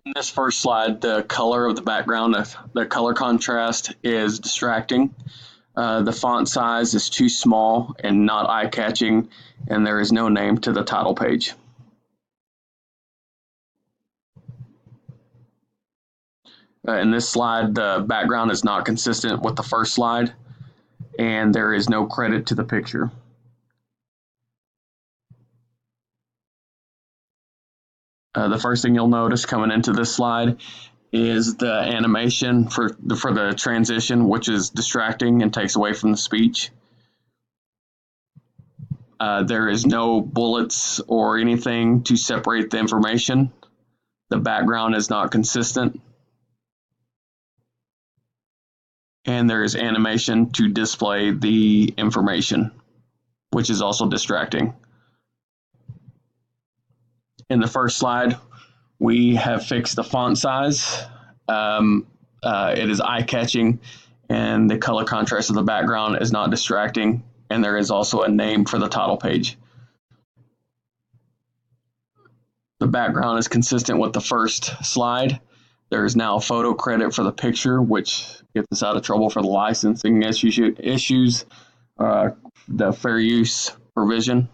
In this first slide, the color of the background, the color contrast is distracting. The font size is too small and not eye-catching, and there is no name to the title page. In this slide, the background is not consistent with the first slide, and there is no credit to the picture. The first thing you'll notice coming into this slide is the animation for the transition, which is distracting and takes away from the speech. There is no bullets or anything to separate the information. The background is not consistent. And there is animation to display the information, which is also distracting. In the first slide, we have fixed the font size. It is eye-catching, and the color contrast of the background is not distracting, and there is also a name for the title page. The background is consistent with the first slide. There is now a photo credit for the picture, which gets us out of trouble for the licensing issues, the fair use provision.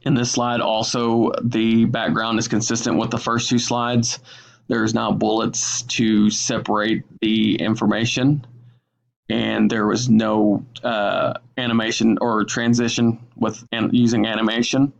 In this slide, also, the background is consistent with the first two slides. There's now bullets to separate the information, and there was no animation or transition with using animation.